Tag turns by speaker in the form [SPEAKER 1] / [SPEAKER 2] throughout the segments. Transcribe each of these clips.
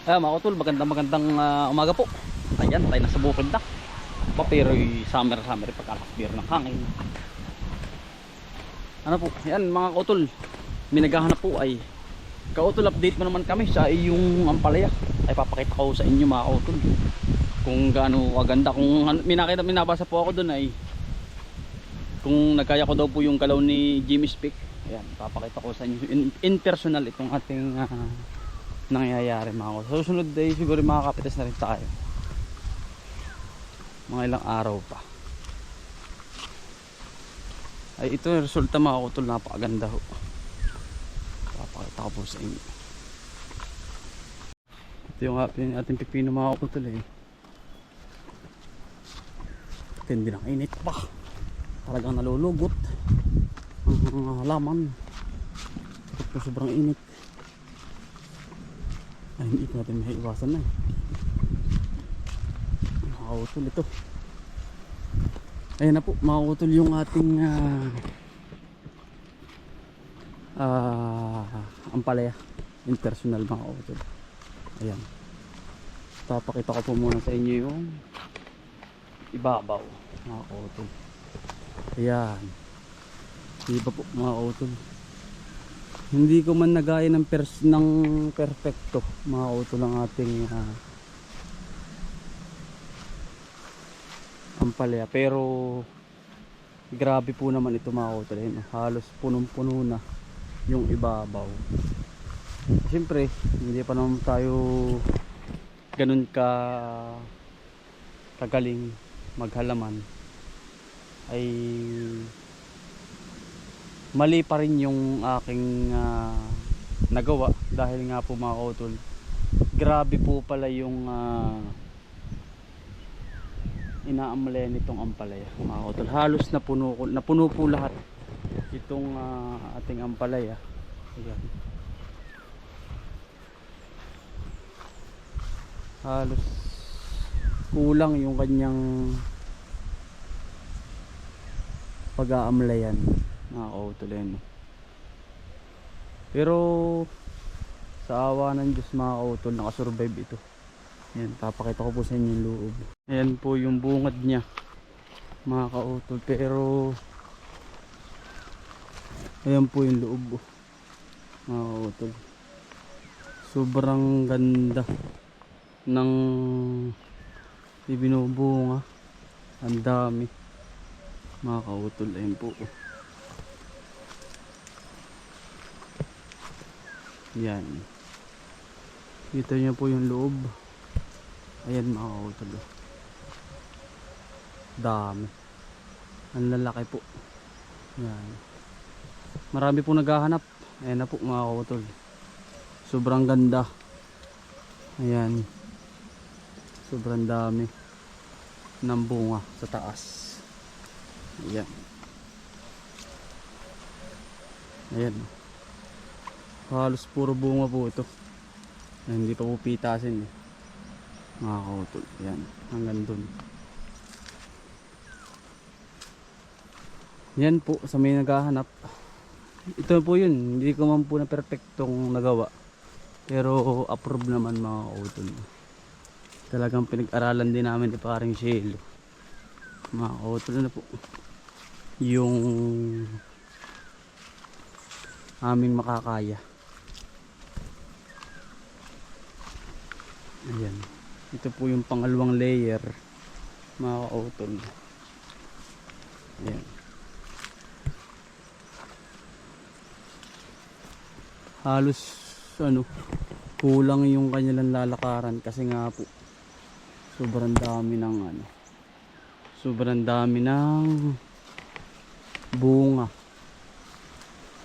[SPEAKER 1] Mga utol, magandang umaga po. Ayan, tayo nasa bukid na. Pero summer pagkalakbir ng hangin. Ano po, yan mga kautol. May naghahanap po ay kautol, update mo naman kami sa iyong ampalaya. Ay papakita ko sa inyo mga kautol kung gaano kaganda. Kung minabasa po ako doon ay kung nagkaya ko daw po yung galaw ni Jimmy Speak. Ayan, papakita ko sa inyo in personal itong ating nangyayari mga kautol. Susunod ay siguro makakapitas na rin tayo. Mga ilang araw pa. Ay ito yung resulta mga kautol, napakaganda ho. Papakita ko po sa inyo. Ito yung ating pipino mga kautol eh. Tindi ng init pa. Talagang nalulugot ang halaman. Ito sobrang init. Ay hindi natin may iwasan na eh. Mga kautol ito. Ayan na po mga kautol yung ating ampalaya impersonal mga kautol. Ayan, papakita ko po muna sa inyo yung ibabaw mga kautol. Ayan, iba po mga kautol. Hindi ko man nagaya ng perfecto mga kautol ang ating ampalaya, pero grabe po naman ito mga kautol. Halos punong-puno na yung ibabaw. Siyempre hindi pa naman tayo ganun kagaling maghalaman, ay mali pa rin yung aking nagawa dahil nga po mga kautol, grabe po pala yung inaamlaya nitong ampalaya mga kautol. Halos napuno po lahat itong ating ampalaya. Ayan, halos kulang yung kanyang pag-aamlayan mga kautol. Pero sa awa ng Diyos mga kautol, nakasurvive ito. Ayan, papakita ko po sa inyo yung loob. Ayan po yung bungad niya mga kautol, pero ayan po yung loob mga kautol. Sobrang ganda ng ibinubunga. Ang dami mga kautol. Ayan po. Yan, kita niyo po yung loob. Ayan mga kautol, dami, ang lalaki po. Yan, marami po naghahanap. Ayan na po mga kautol, sobrang ganda. Ayan, sobrang dami ng bunga sa taas. Ayan, ayan, halos puro bunga po ito. Ayan, hindi pa po pitasin mga kautol. Ayan, hanggang dun. Yan po sa may naghahanap. Ito po yun, hindi ko man po na perfectong nagawa, pero approve naman mga kautol. Talagang pinag-aralan din namin ni paring Shelo mga kautol. Na po yung aming makakaya. Ayan, ito po yung pangalawang layer mga kautol. Ayan, halos kulang yung kanilang lalakaran kasi nga po sobrang dami ng sobrang dami ng bunga.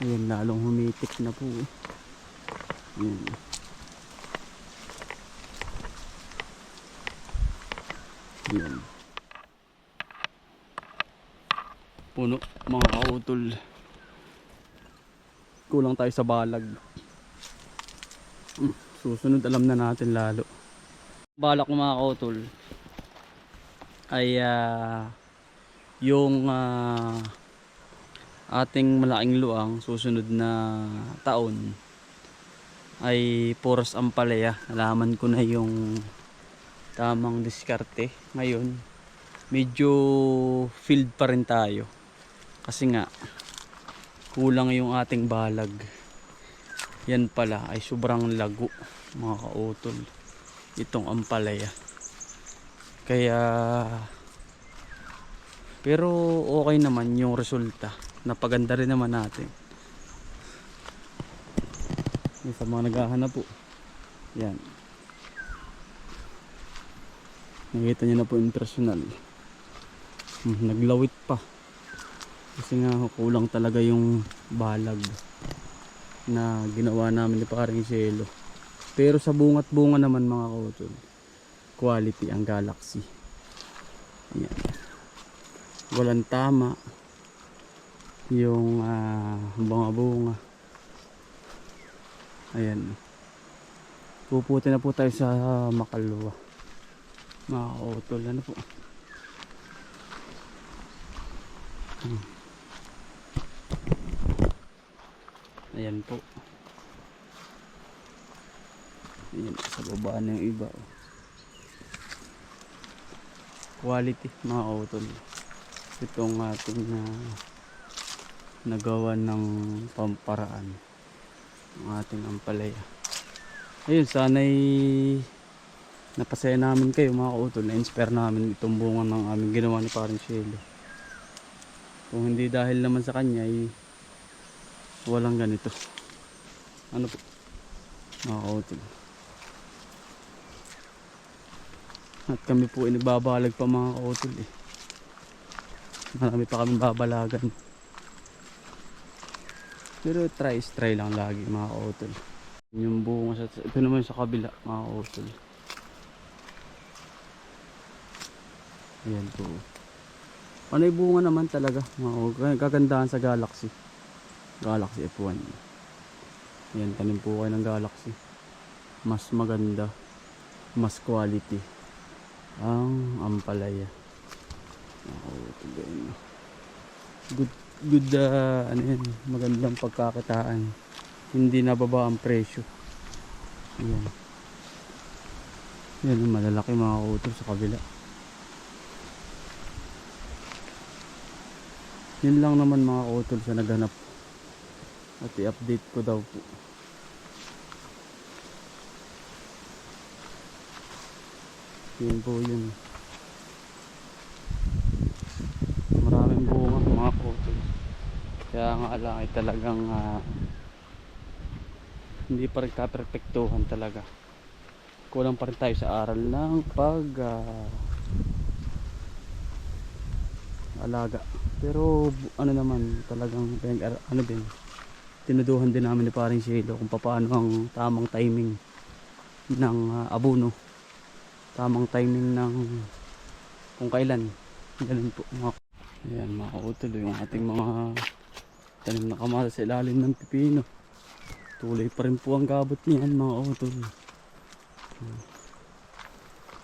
[SPEAKER 1] Ayan, lalong humitik na po. Ayan, ayan, puno mga kautol. Kulang tayo sa balag. Susunod alam na natin lalo. Balak ko mga kautol ay yung ating malaking luang susunod na taon ay puros ampalaya. Nalaman ko na yung tamang diskarte. Ngayon medyo field pa rin tayo kasi nga kulang yung ating balag. Yan pala ay sobrang lago mga kautol itong ampalaya. Kaya pero okay naman yung resulta. Napaganda rin naman natin. Yung sa mga naghahanap po. Yan. Nakita nyo na po yung personal. Naglawit pa. Kasi nga kulang talaga yung balag na ginawa namin ni paring Cielo. Pero sa bunga't bunga naman mga kautol, quality ang Galaxy. Ayan. Walang tama yung bunga-bunga. Ayan. Puputi na po tayo sa Makalwa mga kautol. Ano po? Ayan po. Ayan, sa baba na yung iba. Quality mga kautol. Itong ating nagawa ng pamparaan ng ating ampalaya. Ayun, sana'y napasaya namin kayo mga kautol. Na-inspire namin itong bunga ng aming ginawa ni paring Cielo. Kung hindi dahil naman sa kanya ay walang ganito. Ano po mga kautol. At kami po ay nagbabalag pa mga kautol eh. Marami pa kami babalagan. Pero try lang lagi mga kautol. Yung bunga sa ito naman sa kabila mga kautol. Ayan po. Panay bunga naman talaga mga kautol. Kagandahan sa Galaxy. Galaxy F1. Ayan, tanim po kayo ng Galaxy. Mas maganda. Mas quality ang ampalaya. Good ano yan, magandang pagkakitaan. Hindi nababa ang presyo. Ayan. Yan, malalaki mga kautol sa kabila. Yun lang naman mga kautol sa naghanap. At i-update ko daw po. Yun po yun. Maraming bunga mga kautol. Kaya nga lang ay talagang hindi pa rin kaperpektuhan talaga. Kulang pa rin tayo sa aral ng alaga. Pero ano naman talagang ano din, tinuduhan din namin ni paring Cielo kung paano ang tamang timing ng abono, tamang timing ng kung kailan. Ganun po mga. Ayan mga kautol, yung ating mga tanim na kamatis sa ilalim ng pipino. Tuloy pa rin po ang gabot niyan mga kautol.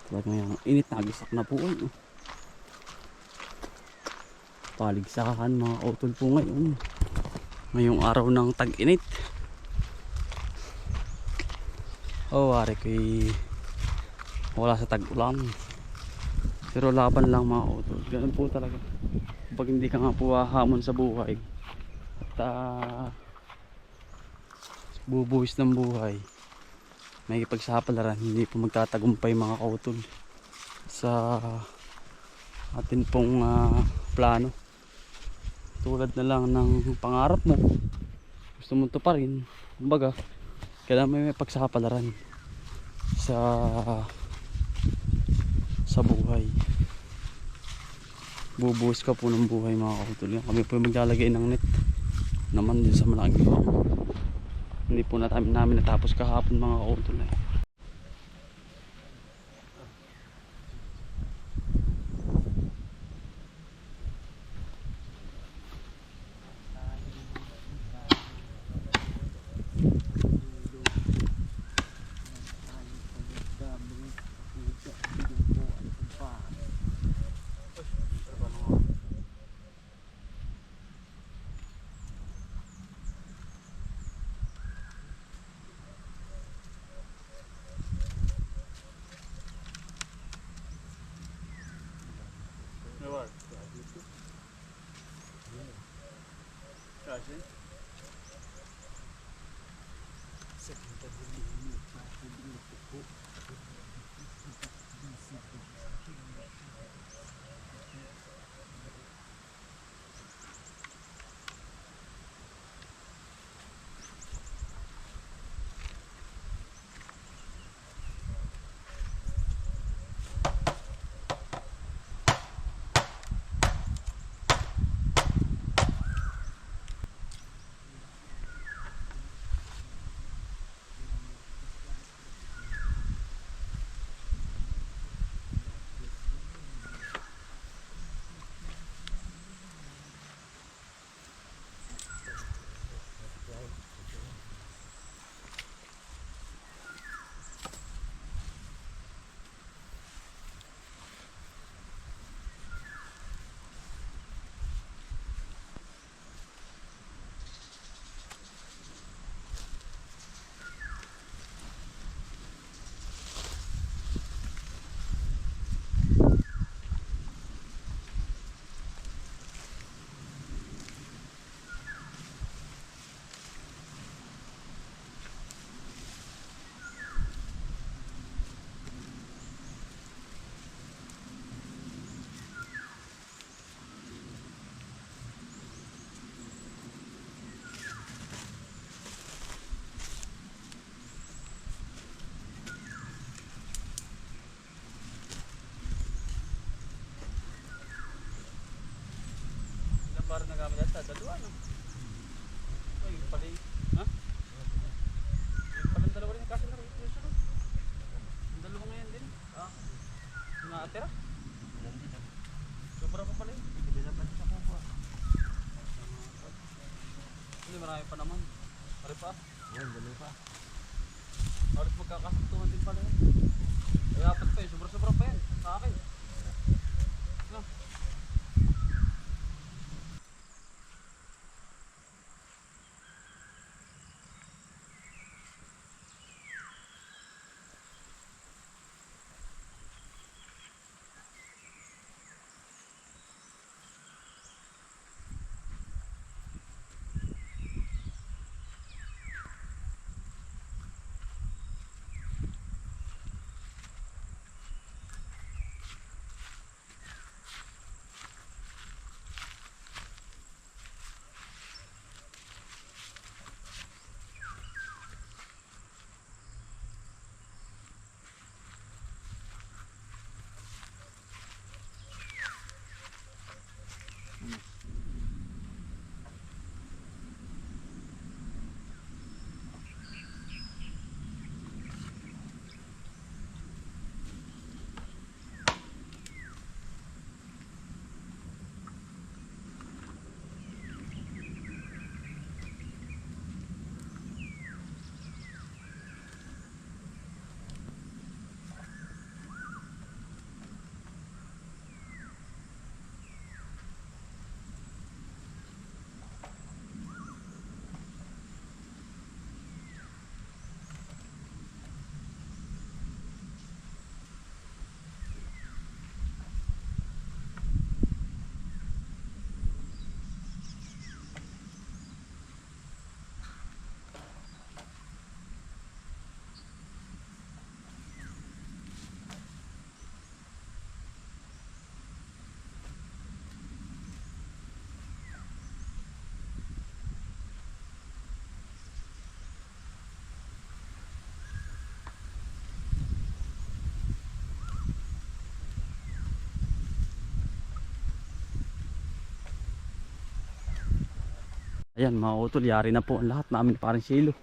[SPEAKER 1] Tulad ngayon, init na, gisak na po ay. Paligsahan mga kautol po ngayon. Ngayong araw ng tag-init. Wari ko wala sa tag-ulan. Pero laban lang mga kautol. Ganun po talaga. Pag hindi ka nga po hahamon sa buhay at bubuhis ng buhay, may ipagsapalaran, hindi po magtatagumpay mga kautol sa atin pong plano. Tulad na lang ng pangarap mo, gusto mo tuparin, kumbaga kailangan may pagsapalaran sa buhay. Bubuhos ka po ng buhay mga kautol. Kami po maglalagay ng net naman din sa malaking bang. Hindi po namin natapos kahapon mga kautol. Parang nagamit ata, dalawa no? Ay, yun pala eh. Ha? Yun pala ang dalawa rin, kasi na rin yung sunod. Ang dalawa ngayon din. Ah, yung nakatira. Sobra pa pala eh. Hindi na pa sa kuha. Hindi, marami pa naman. Pare pa.
[SPEAKER 2] Yan, dalawa pa.
[SPEAKER 1] Halos magkakasaktuhan din pala yan. Ay, apat pa eh, sobra-sobra pa yan. Sa akin. No? Ayan mga utol, yari na po ang lahat namin parang silo.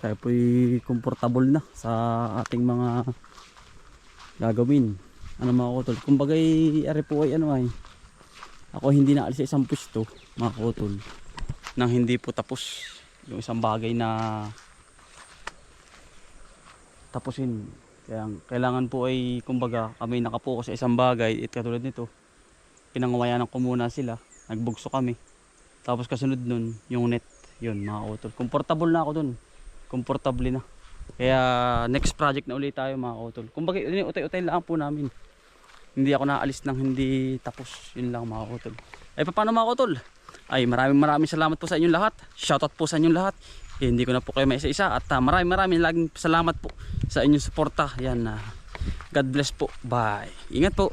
[SPEAKER 1] Kaya po'y comfortable na sa ating mga gagawin. Ano mga utol, kumbagay ari po ay ano ay ako hindi na alis sa isang pwesto mga utol nang hindi po tapos yung isang bagay na tapusin. Kaya kailangan po ay kumbaga kami nakapokus sa isang bagay. At katulad nito, pinangawayanan ko muna sila, nagbugso kami. Tapos kasunod nun, yung net, yun mga utol. Comfortable na ako dun. Comfortable na. Kaya next project na ulit tayo mga utol. Kumbaga utay-utay lang po namin. Hindi ako naalis nang hindi tapos. Yun lang mga utol. Ay paano mga utol? ay maraming salamat po sa inyong lahat. Shoutout po sa inyong lahat. Hindi ko na po kayo may isa-isa at maraming laging salamat po sa inyong suporta. Yan, God bless po. Bye. Ingat po.